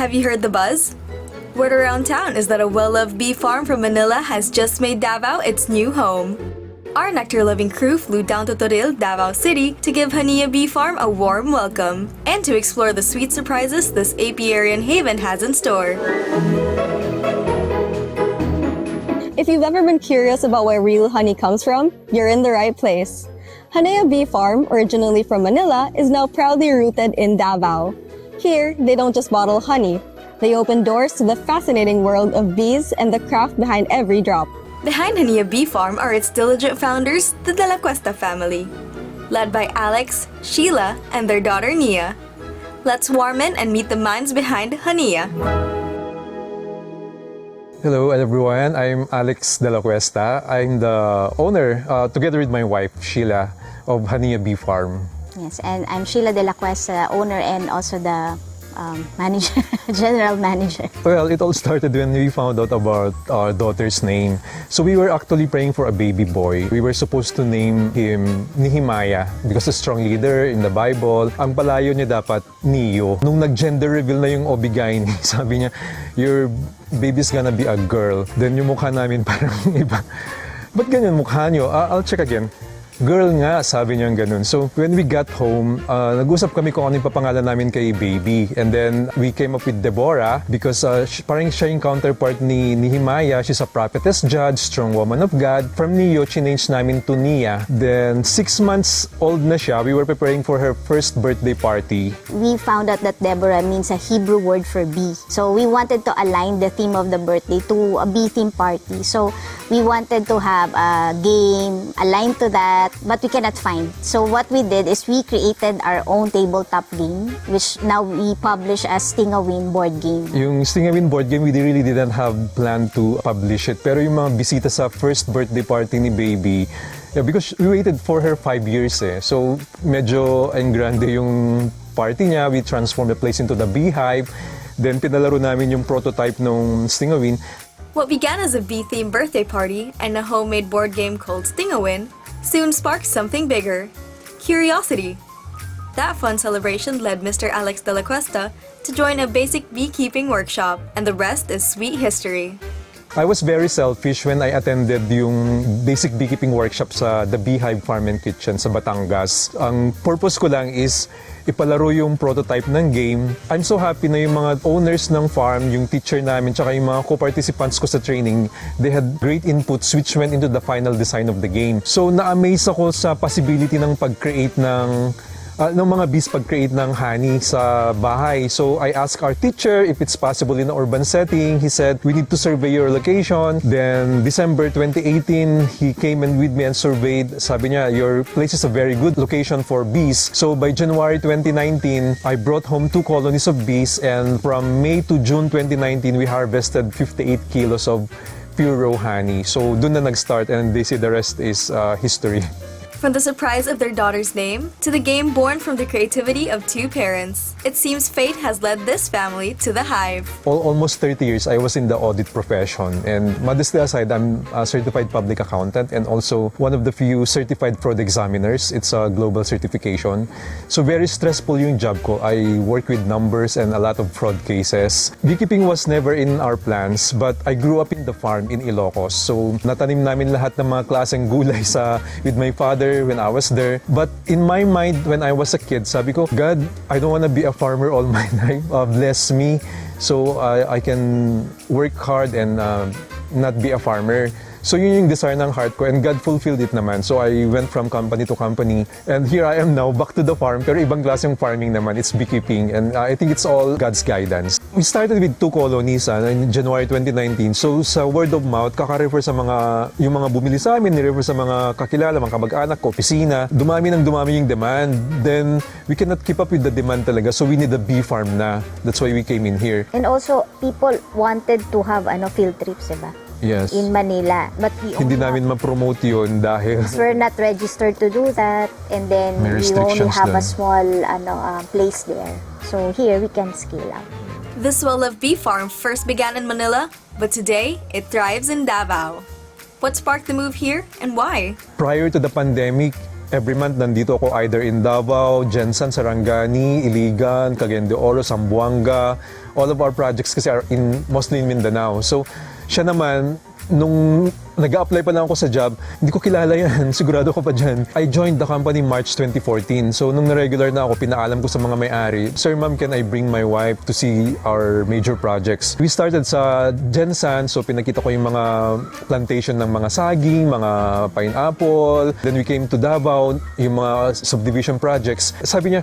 Have you heard the buzz? Word around town is that a well-loved bee farm from Manila has just made Davao its new home. Our nectar-loving crew flew down to Toril, Davao City to give Honea Bee Farm a warm welcome and to explore the sweet surprises this apiary and haven has in store. If you've ever been curious about where real honey comes from, you're in the right place. Honea Bee Farm, originally from Manila, is now proudly rooted in Davao. Here, they don't just bottle honey. They open doors to the fascinating world of bees and the craft behind every drop. Behind Honea Bee Farm are its diligent founders, the Dela Cuesta family, led by Alex, Sheila, and their daughter Nia. Let's warm in and meet the minds behind Honea. Hello everyone, I'm Alex Dela Cuesta. I'm the owner, together with my wife, Sheila, of Honea Bee Farm. Yes, and I'm Sheila Dela Cuesta, owner and also the manager, general manager. Well, it all started when we found out about our daughter's name. So we were actually praying for a baby boy. We were supposed to name him Nehemiah because a strong leader in the Bible. Ang palayo niya dapat Neo. Nung nag-gender reveal na yung Obigay, sabi niya, your baby's gonna be a girl. Then yung mukha namin parang iba. Ba't ganyan mukha niyo? I'll check again. Girl nga, sabi niya ganun. So, when we got home, nag-usap kami kung ano yung papangalan namin kay baby. And then, we came up with Deborah because parang siya yung counterpart ni Nehemiah. She's a prophetess judge, strong woman of God. From Neo, change namin to Nia. Then, 6 months old na siya. We were preparing for her first birthday party. We found out that Deborah means a Hebrew word for bee. So, we wanted to align the theme of the birthday to a bee theme party. So, we wanted to have a game aligned to that, but we cannot find. So what we did is we created our own tabletop game, which now we publish as Sting-A-Win board game. Yung Sting-A-Win board game, we really didn't have plan to publish it. Pero yung mga bisita sa first birthday party ni baby, because we waited for her 5 years eh. So medyo en grande yung party niya. We transformed the place into the beehive. Then pinalaro namin yung prototype ng Sting-A-Win. What began as a bee-themed birthday party and a homemade board game called Sting-A-Win soon sparked something bigger: curiosity. That fun celebration led Mr. Alex Dela Cuesta to join a basic beekeeping workshop, and the rest is sweet history. I was very selfish when I attended yung basic beekeeping workshop sa the Beehive Farm and Kitchen sa Batangas. Ang purpose ko lang is ipalaro yung prototype ng game. I'm so happy na yung mga owners ng farm, yung teacher namin, tsaka yung mga co-participants ko sa training, they had great inputs which went into the final design of the game. So na-amaze ako sa possibility ng pag-create ng mga bees pag-create ng honey sa bahay. So I asked our teacher if it's possible in an urban setting. He said, we need to survey your location. Then December 2018, he came in with me and surveyed. Sabi niya, your place is a very good location for bees. So by January 2019, I brought home 2 colonies of bees, and from May to June 2019, we harvested 58 kilos of pure raw honey. So dun na nag-start, and they say the rest is history. From the surprise of their daughter's name to the game born from the creativity of 2 parents, it seems fate has led this family to the Hive. Almost 30 years, I was in the audit profession. And modestly aside, I'm a certified public accountant and also one of the few certified fraud examiners. It's a global certification. So very stressful yung job ko. I work with numbers and a lot of fraud cases. Beekeeping was never in our plans, but I grew up in the farm in Ilocos. So natanim namin lahat ng mga klaseng gulay with my father when I was there. But in my mind, when I was a kid, sabi ko, God, I don't want to be a farmer all my life. Bless me so I can work hard and not be a farmer. So yun yung desire ng heart ko, and God fulfilled it naman. So I went from company to company, and here I am now, back to the farm, pero ibang klaseng farming naman. It's beekeeping, and I think it's all God's guidance. We started with 2 colonies in January 2019. So sa word of mouth, kaka-refer sa yung mga bumili sa amin, ni-refer sa mga kakilala, mga kamag-anak, opisina. Dumami yung demand. Then we cannot keep up with the demand talaga. So we need a bee farm na. That's why we came in here. And also, people wanted to have field trips, diba? Yes. In Manila. But Hindi namin ma-promote yun dahil we're not registered to do that, and then may we only have dun. a small place there. So here we can scale up. This well-loved bee farm first began in Manila, but today it thrives in Davao. What sparked the move here and why? prior to the pandemic, Every month, nandito ako either in Davao, Jensan, Sarangani, Iligan, Cagayan de Oro, Zamboanga. All of our projects kasi are mostly in Mindanao. So, siya naman, nung nag-a-apply pa lang ako sa job, hindi ko kilala yan. Sigurado ko pa dyan. I joined the company March 2014. So, nung na-regular na ako, pinaalam ko sa mga may-ari, Sir, ma'am, can I bring my wife to see our major projects? We started sa Jensan. So, pinakita ko yung mga plantation ng mga saging, mga pineapple. Then we came to Davao, yung mga subdivision projects. Sabi niya,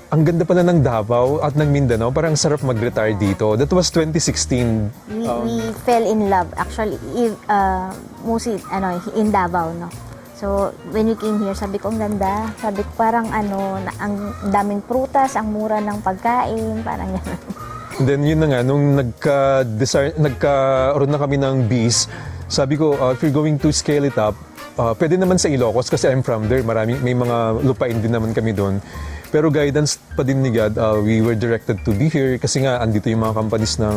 ang ganda pala ng Davao at ng Mindanao, parang sarap mag-retire dito. That was 2016. We fell in love actually mostly in Davao, no. So when we came here, sabi ko ang ganda. Sabi ko parang ang daming prutas, ang mura ng pagkain, parang gano'n. Then yun na nga, nung nagkaroon na kami ng bees, sabi ko, if you're going to scale it up, pwede naman sa Ilocos kasi I'm from there. May mga lupain din naman kami doon. Pero guidance pa din ni God, we were directed to be here kasi nga andito yung mga companies ng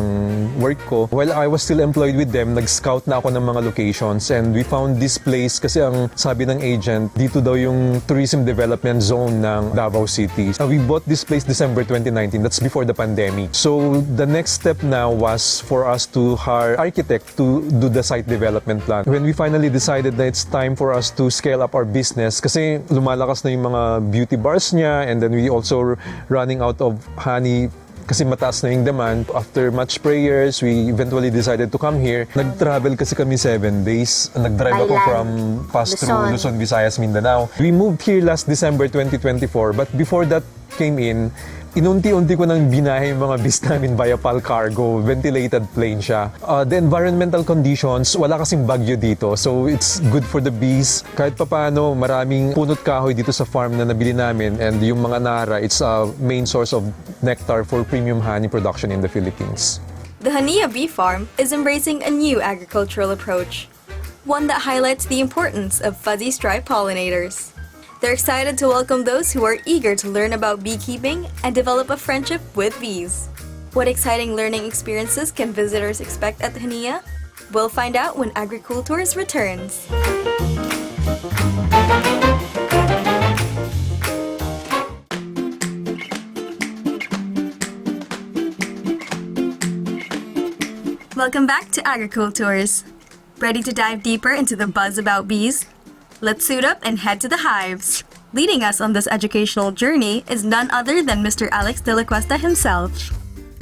work ko. While I was still employed with them, nag-scout na ako ng mga locations and we found this place kasi ang sabi ng agent, dito daw yung tourism development zone ng Davao City. We bought this place December 2019, that's before the pandemic. So the next step now was for us to hire architect to do the site development plan. When we finally decided that it's time for us to scale up our business kasi lumalakas na yung mga beauty bars niya and then we also running out of honey kasi mataas na yung demand. After much prayers, we eventually decided to come here. Nag-travel kasi kami 7 days. Nag-drive ako from through Luzon, Visayas, Mindanao. We moved here last December 2024 but before that came in, inunti-unti ko nang binahe yung mga bees namin via PAL cargo. Ventilated plane siya. The environmental conditions, wala kasing bagyo dito. So it's good for the bees. Kahit papaano, maraming punot kahoy dito sa farm na nabili namin. And yung mga nara, it's a main source of nectar for premium honey production in the Philippines. The Honea Bee Farm is embracing a new agricultural approach, one that highlights the importance of fuzzy stripe pollinators. They're excited to welcome those who are eager to learn about beekeeping and develop a friendship with bees. What exciting learning experiences can visitors expect at Honea? We'll find out when AgriCoolTours returns. Welcome back to AgriCoolTours. Ready to dive deeper into the buzz about bees? Let's suit up and head to the hives. Leading us on this educational journey is none other than Mr. Alex Dela Cuesta himself.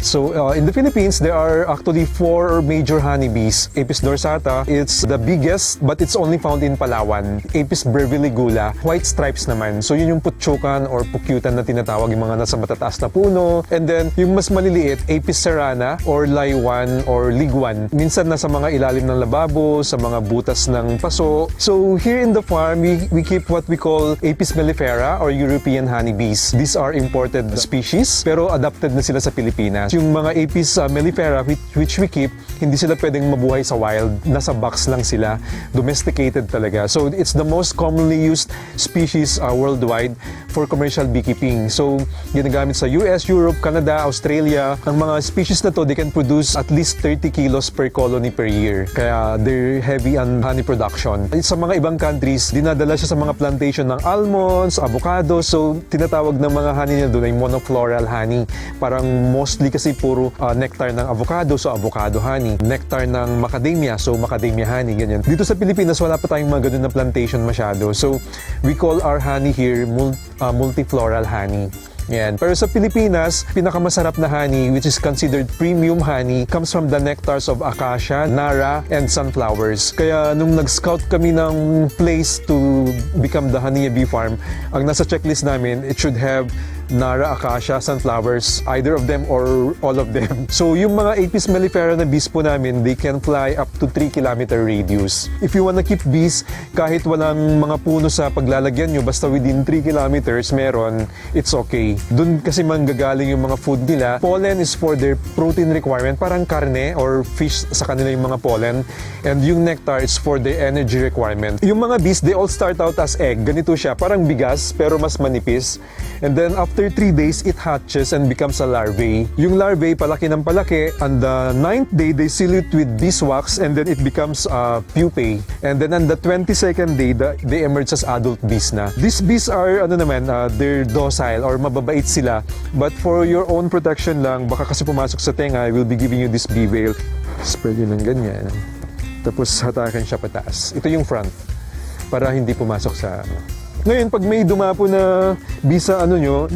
So in the Philippines, there are actually 4 major honeybees. Apis dorsata, it's the biggest but it's only found in Palawan. Apis breviligula, white stripes naman. So yun yung putsukan or pukyutan na tinatawag, yung mga nasa matataas na puno. And then yung mas maliliit, Apis serrana or laywan or ligwan. Minsan nasa mga ilalim ng lababo, sa mga butas ng paso. So here in the farm, we keep what we call Apis mellifera or European honeybees. These are imported species pero adapted na sila sa Pilipinas. Yung mga Apis mellifera which we keep, hindi sila pwedeng mabuhay sa wild. Nasa box lang sila. Domesticated talaga. So it's the most commonly used species worldwide for commercial beekeeping. So ginagamit sa US, Europe, Canada, Australia. Ang mga species na to, they can produce at least 30 kilos per colony per year. Kaya they're heavy on honey production. Sa mga ibang countries, dinadala siya sa mga plantation ng almonds, avocado. So tinatawag ng mga honey nila doon ay monofloral honey. Parang mostly kasi puro nectar ng avocado, so avocado honey. Nectar ng macadamia, so macadamia honey, ganyan. Dito sa Pilipinas, wala pa tayong mga ganun na plantation masyado. So, we call our honey here multifloral honey. Yan. Pero sa Pilipinas, pinakamasarap na honey, which is considered premium honey, comes from the nectars of acacia, nara, and sunflowers. Kaya nung nag-scout kami ng place to become the Honea Bee Farm, ang nasa checklist namin, it should have nara, acacia, sunflowers, either of them or all of them. So yung mga Apis mellifera na bees po namin, they can fly up to 3-kilometer radius. If you wanna keep bees, kahit walang mga puno sa paglalagyan nyo, basta within 3 kilometers meron, it's okay. Doon kasi manggagaling yung mga food nila. Pollen is for their protein requirement, parang karne or fish sa kanila yung mga pollen. And yung nectar is for their energy requirement. Yung mga bees, they all start out as egg. Ganito siya, parang bigas pero mas manipis. And then after after 3 days, it hatches and becomes a larvae. Yung larvae, palaki ng palaki. On the 9th day, they seal it with beeswax and then it becomes pupae. And then on the 22nd day, they emerge as adult bees na. These bees are, they're docile or mababait sila. But for your own protection lang, baka kasi pumasok sa tenga, I will be giving you this bee veil. Spread yun ng ganyan. Tapos hatakan siya pataas. Ito yung front para hindi pumasok sa Ngayon, pag may dumapo na bee sa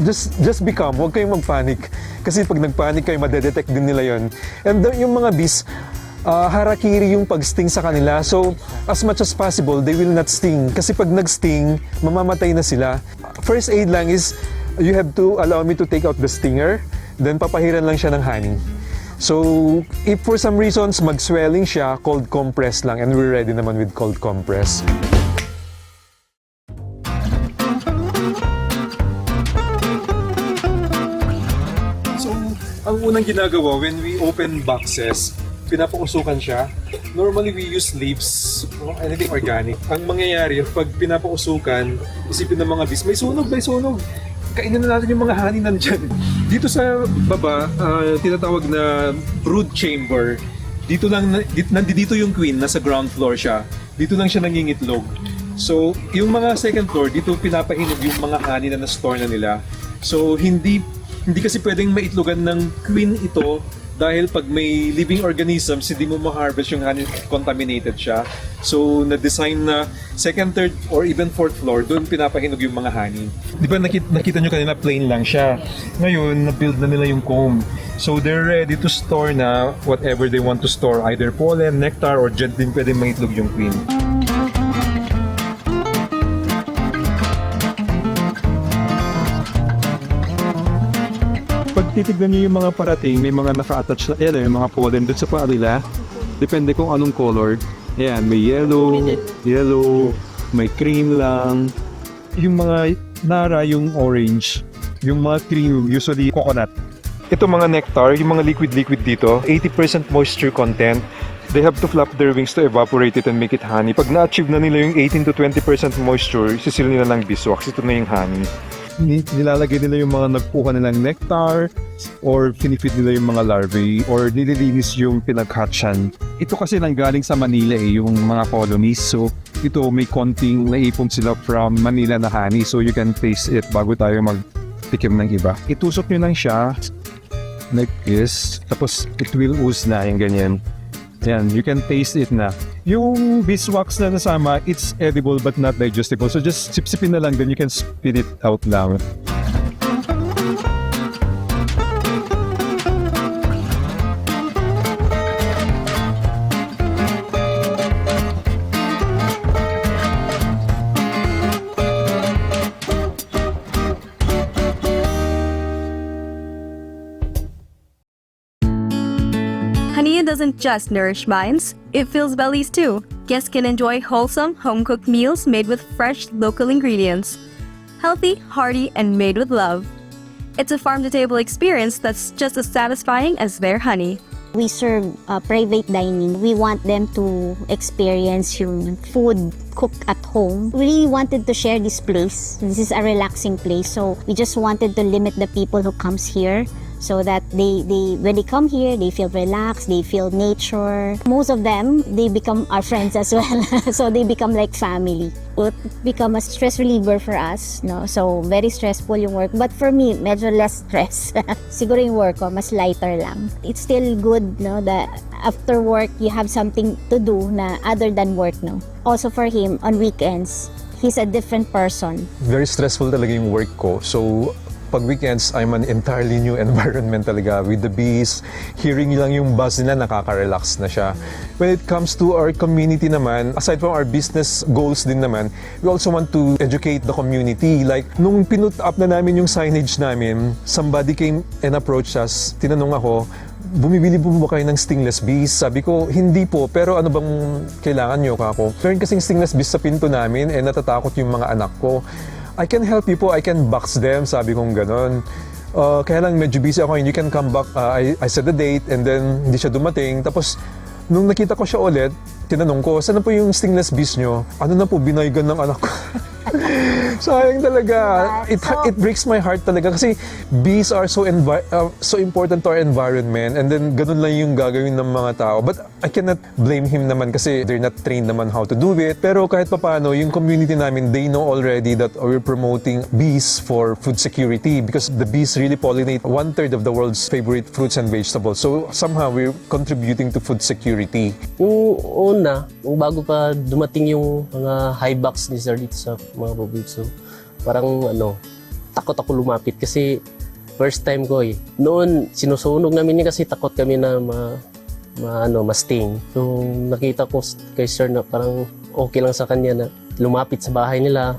just be calm. Huwag kayong magpanic. Kasi pag nagpanic kayo, madedetect din nila yon. And yung mga bees, harakiri yung pag-sting sa kanila. So, as much as possible, they will not sting. Kasi pag nag-sting, mamamatay na sila. First aid lang is, you have to allow me to take out the stinger. Then, papahiran lang siya ng honey. So, if for some reasons, mag-swelling siya, cold compress lang. And we're ready naman with cold compress. Ang unang ginagawa, when we open boxes, pinapausukan siya. Normally, we use leaves, anything organic. Ang mangyayari, pag pinapausukan, isipin ng mga bees, may sunog. Kainin na natin yung mga honey nandyan. Dito sa baba, tinatawag na brood chamber. Nandito yung queen, nasa ground floor siya. Dito lang siya nangingitlog. So, yung mga second floor, dito pinapahinog yung mga honey na na-store na nila. So, hindi kasi pwedeng maitlogan ng queen ito dahil pag may living organisms, hindi mo ma-harvest yung honey, contaminated siya. So, na-design na second, third, or even fourth floor, doon pinapahinog yung mga honey. Di ba nakita nyo kanina, plain lang siya. Ngayon, na-build na nila yung comb. So, they're ready to store na whatever they want to store, either pollen, nectar, or dyan din pwedeng maitlog yung queen. Pag titignan niyo yung mga parating, may mga naka-attach na yung mga pollen doon sa paarila. Depende kung anong color. Ayan, may yellow, may cream lang. Yung mga nara, yung orange. Yung mga cream, usually coconut. Ito mga nectar, yung mga liquid dito, 80% moisture content. They have to flap their wings to evaporate it and make it honey. Pag na-achieve na nila yung 18 to 20% moisture, sisil nila ng beeswax. Ito na yung honey. Nilalagay nila yung mga nagkuha nilang nectar or pinifeed nila yung mga larvae or nililinis yung pinag-hatchan. Ito kasi nanggaling sa Manila yung mga colonies. So ito may konting naipon sila from Manila na honey, so you can taste it bago tayo magtikim ng iba. Itusok nyo lang siya like this, tapos it will ooze na yung ganyan. Yan, you can taste it na. Yung beeswax na nasama, it's edible but not digestible. So just sip-sipin na lang, then you can spit it out loud. Honea doesn't just nourish minds, it fills bellies too. Guests can enjoy wholesome, home-cooked meals made with fresh, local ingredients. Healthy, hearty, and made with love. It's a farm-to-table experience that's just as satisfying as their honey. We serve private dining. We want them to experience yung food cooked at home. We really wanted to share this place. This is a relaxing place, so we just wanted to limit the people who comes here so that they when they come here, they feel relaxed, they feel nature. Most of them, they become our friends as well. So they become like family. It become a stress reliever for us, no? So very stressful yung work, but for me, medyo less stress. Siguro yung work ko mas lighter lang. It's still good, no, that after work you have something to do na other than work, no. Also for him on weekends, he's a different person. Very stressful talaga yung work ko. So pag weekends, I'm an entirely new environment talaga with the bees. Hearing lang yung buzz nila, nakaka-relax na siya. When it comes to our community naman, aside from our business goals din naman, we also want to educate the community. Like, nung pinut up na namin yung signage namin, somebody came and approached us. Tinanong ako, bumibili po ba kayo ng stingless bees? Sabi ko, hindi po, pero ano bang kailangan nyo kako? Meron kasing stingless bees sa pinto namin and natatakot yung mga anak ko. I can help you po, I can box them, sabi kong ganon. Kaya lang medyo busy ako, and you can come back. I set the date and then hindi siya dumating. Tapos, nung nakita ko siya ulit, Tinanong ko, saan na po yung stingless bees nyo? Ano na po, binaygan ng anak ko. Sayang talaga. It breaks my heart talaga kasi bees are so important to our environment, and then ganun lang yung gagawin ng mga tao. But I cannot blame him naman kasi they're not trained naman how to do it. Pero kahit papaano, yung community namin, they know already that we're promoting bees for food security because the bees really pollinate 1/3 of the world's favorite fruits and vegetables. So somehow we're contributing to food security. Una, bago pa dumating yung mga high box ni Sir dito sa mga bubitso, parang takot ako lumapit kasi first time ko eh. Noon, sinusunog namin niya kasi takot kami na ma-sting. So, nakita ko kay Sir na parang okay lang sa kanya na lumapit sa bahay nila.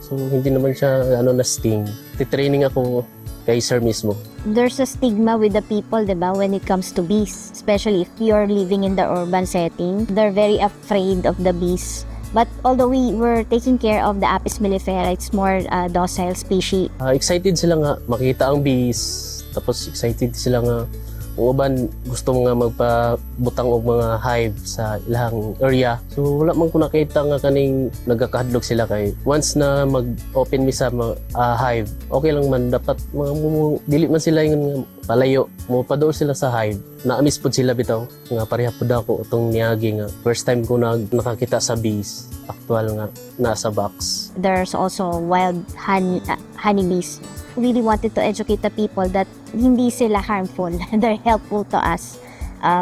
So, hindi naman siya na-sting. Titraining ako kay Sir mismo. There's a stigma with the people, diba, when it comes to bees. Especially if you're living in the urban setting. They're very afraid of the bees. But although we were taking care of the Apis mellifera, it's more docile species. Excited sila nga makita ang bees. Tapos excited sila nga uban gusto nga magpabutang og mga hive sa ilang area. So wala man ko nakita nga kaning nagakahadlok sila kay once na mag-open mi sa hive, okay lang man dapat dili man sila yung palayo mo pa daw sila sa hive. Naamis pud sila bitaw nga pareha pud ako utong niagi nga first time ko nakakita sa bees actual nga nasa box. There's also wild honeybees. Really wanted to educate the people that hindi sila harmful. They're helpful to us.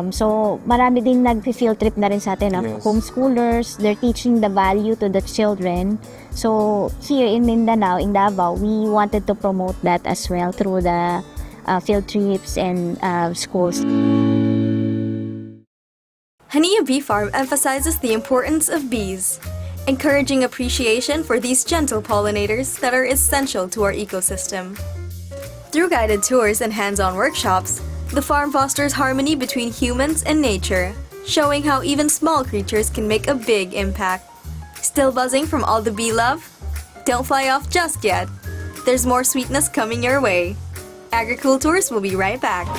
So, marami din nag-field trip na rin sa atin of homeschoolers. They're teaching the value to the children. So, here in Mindanao, in Davao, we wanted to promote that as well through the field trips and schools. Honea Bee Farm emphasizes the importance of bees, encouraging appreciation for these gentle pollinators that are essential to our ecosystem. Through guided tours and hands-on workshops, the farm fosters harmony between humans and nature, showing how even small creatures can make a big impact. Still buzzing from all the bee love? Don't fly off just yet. There's more sweetness coming your way. AgriCoolTours will be right back.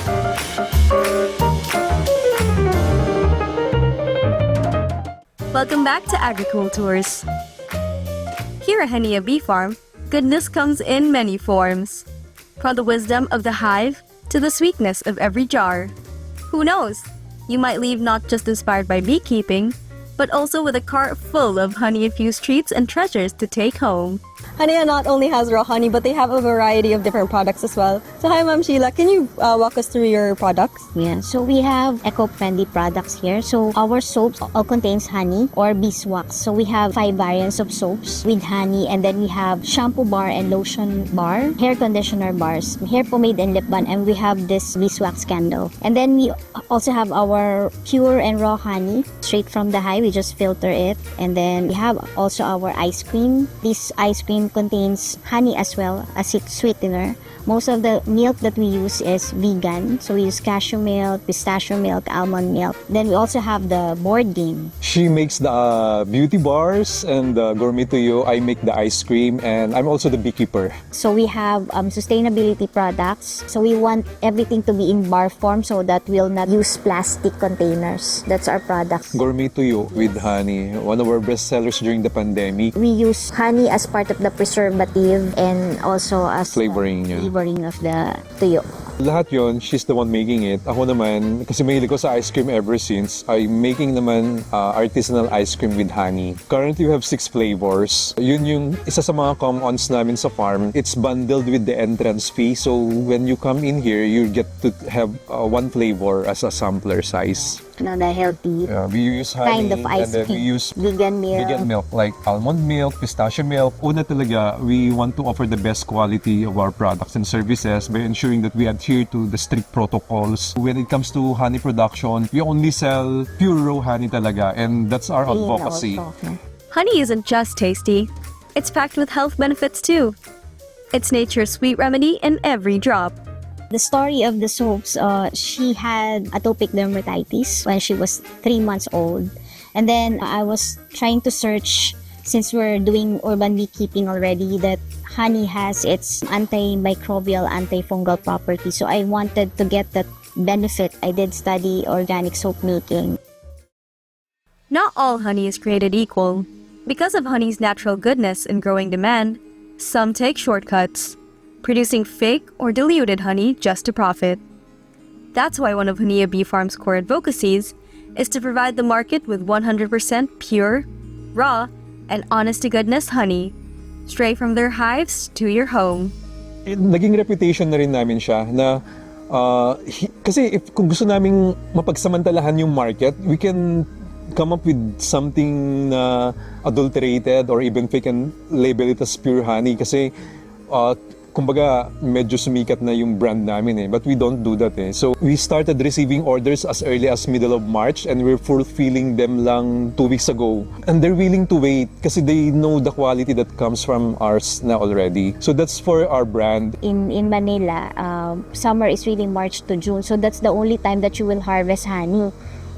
Welcome back to AgriCoolTours. Here at Honea Bee Farm, goodness comes in many forms. From the wisdom of the hive to the sweetness of every jar. Who knows? You might leave not just inspired by beekeeping, but also with a cart full of honey-infused treats and treasures to take home. Honea not only has raw honey, but they have a variety of different products as well. So hi, Ma'am Sheila, can you walk us through your products? Yeah, so we have eco-friendly products here. So our soaps all contains honey or beeswax. So we have 5 variants of soaps with honey, and then we have shampoo bar and lotion bar, hair conditioner bars, hair pomade and lip balm, and we have this beeswax candle. And then we also have our pure and raw honey straight from the hive. We just filter it, and then we have also our ice cream. This ice cream contains honey as well as its sweetener. Most of the milk that we use is vegan. So we use cashew milk, pistachio milk, almond milk. Then we also have the board game. She makes the beauty bars and the gourmet tuyo. I make the ice cream, and I'm also the beekeeper. So we have sustainability products. So we want everything to be in bar form so that we'll not use plastic containers. That's our product. Gourmet tuyo with honey, one of our best sellers during the pandemic. We use honey as part of the preservative and also as Flavoring niya. flavoring of the tuyo. Lahat yon, she's the one making it. Ako naman, kasi mahilig ko sa ice cream ever since, I'm making naman artisanal ice cream with honey. Currently, we have 6 flavors. Yun yung isa sa mga commons namin sa farm. It's bundled with the entrance fee. So, when you come in here, you get to have 1 flavor as a sampler size. The healthy We use honey, kind of ice and then we cream. use Vegan milk. vegan milk like almond milk, pistachio milk. Una talaga, we want to offer the best quality of our products and services by ensuring that we adhere to the strict protocols. When it comes to honey production, we only sell pure raw honey talaga, and that's our Clean advocacy. also. Honey isn't just tasty, it's packed with health benefits too. It's nature's sweet remedy in every drop. The story of the soaps, she had atopic dermatitis when she was 3 months old. And then I was trying to search, since we're doing urban beekeeping already, that honey has its antimicrobial, antifungal properties. So I wanted to get that benefit. I did study organic soap making. Not all honey is created equal. Because of honey's natural goodness and growing demand, some take shortcuts, producing fake or diluted honey just to profit. That's why one of Honea Bee Farm's core advocacies is to provide the market with 100% pure, raw, and honest-to-goodness honey, straight from their hives to your home. Naging reputation na rin namin siya na kasi kung gusto naming mapagsamantalahan yung market, we can come up with something na adulterated or even fake and label it as pure honey kasi kumbaga medyo sumikat na yung brand namin eh, but we don't do that eh. So we started receiving orders as early as middle of March and we're fulfilling them lang 2 weeks ago. And they're willing to wait kasi they know the quality that comes from ours na already. So that's for our brand. In Manila, summer is really March to June, so that's the only time that you will harvest honey.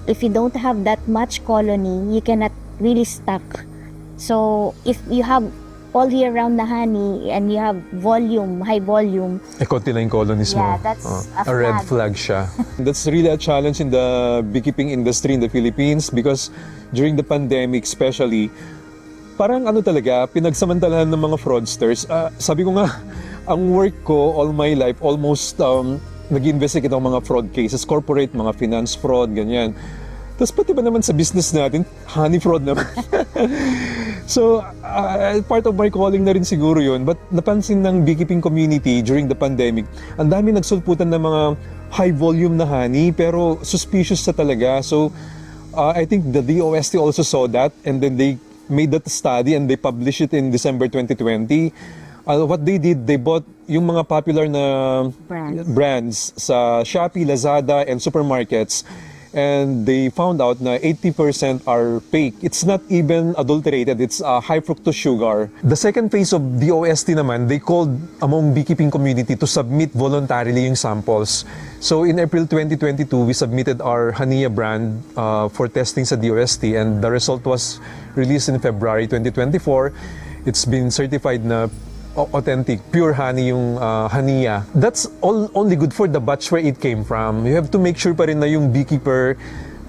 If you don't have that much colony, you cannot really stock. So if you have all year round na honey and you have volume, high volume. Konti lang yung colonies mo. Yeah, that's a red flag siya. That's really a challenge in the beekeeping industry in the Philippines because during the pandemic especially, parang talaga, pinagsamantalahan ng mga fraudsters. Sabi ko nga, ang work ko all my life, almost nag-investigate ako mga fraud cases, corporate, mga finance fraud, ganyan. Tapos pati ba naman sa business natin, honey fraud naman. So, part of my calling na rin siguro yun. But napansin ng beekeeping community during the pandemic, ang dami nagsulputan ng mga high volume na honey, pero suspicious sa talaga. So, I think the DOST also saw that and then they made that study and they published it in December 2020. What they did, they bought yung mga popular na brands sa Shopee, Lazada, and supermarkets. And they found out na 80% are fake. It's not even adulterated. It's high fructose sugar. The second phase of DOST naman, they called among beekeeping community to submit voluntarily yung samples. So in April 2022, we submitted our Honea brand for testing sa DOST and the result was released in February 2024. It's been certified na authentic, pure honey yung Honea. That's only good for the batch where it came from. You have to make sure pa rin na yung beekeeper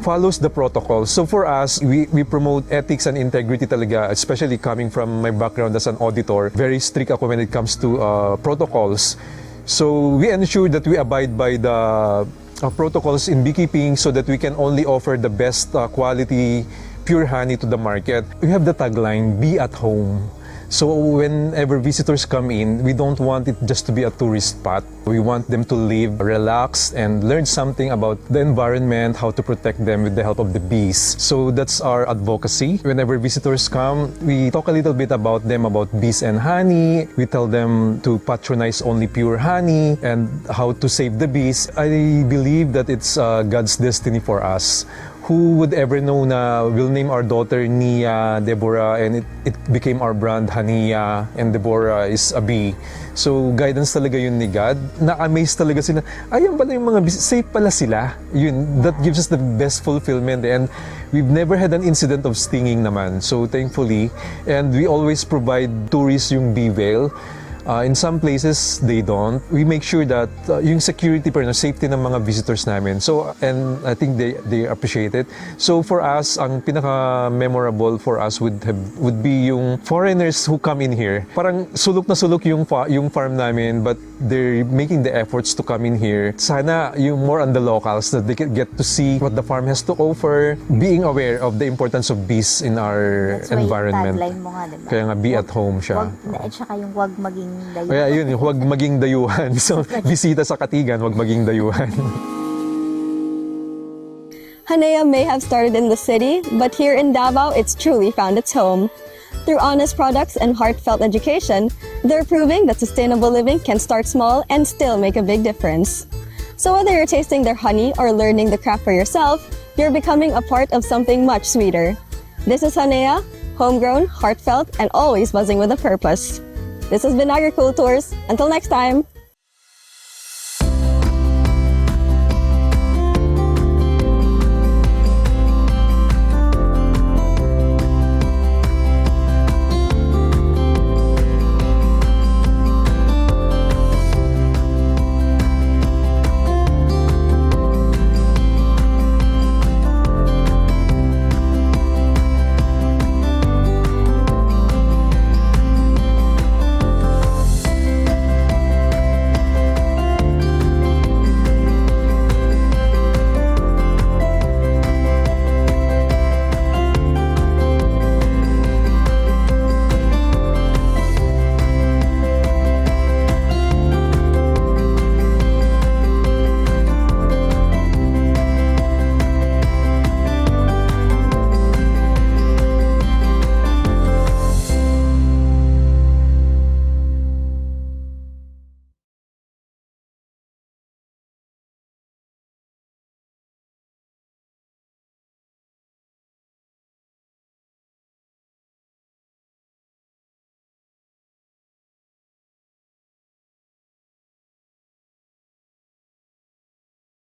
follows the protocol. So for us, we promote ethics and integrity talaga, especially coming from my background as an auditor. Very strict ako when it comes to protocols. So we ensure that we abide by the protocols in beekeeping so that we can only offer the best quality pure honey to the market. We have the tagline, be at home. So whenever visitors come in, we don't want it just to be a tourist spot. We want them to live, relax, and learn something about the environment, how to protect them with the help of the bees. So that's our advocacy. Whenever visitors come, we talk a little bit about them, about bees and honey. We tell them to patronize only pure honey and how to save the bees. I believe that it's God's destiny for us. Who would ever know na we'll name our daughter Nia, Deborah, and it became our brand, Honea, and Deborah is a bee. So, guidance talaga yun ni God. Na-amaze talaga sila. Ayun pala yung mga bees, safe pala sila. Yun, that gives us the best fulfillment. And we've never had an incident of stinging naman. So, thankfully, and we always provide tourists yung bee veil. In some places, they don't. We make sure that yung security pa rin, safety ng mga visitors namin. So, and I think they appreciate it. So for us, ang pinaka-memorable for us would be yung foreigners who come in here. Parang sulok na sulok yung farm namin, but they're making the efforts to come in here. Sana yung more on the locals, that they can get to see what the farm has to offer, being aware of the importance of bees in our environment. That's why yung tagline mo nga, diba? Kaya nga, be at home siya. At saka yung wag maging dayuhan. Kaya yun, huwag maging dayuhan. So, bisita sa Katigan, huwag maging dayuhan. Honea may have started in the city, but here in Davao, it's truly found its home. Through honest products and heartfelt education, they're proving that sustainable living can start small and still make a big difference. So whether you're tasting their honey or learning the craft for yourself, you're becoming a part of something much sweeter. This is Honea, homegrown, heartfelt, and always buzzing with a purpose. This has been AgriCoolTours. Until next time!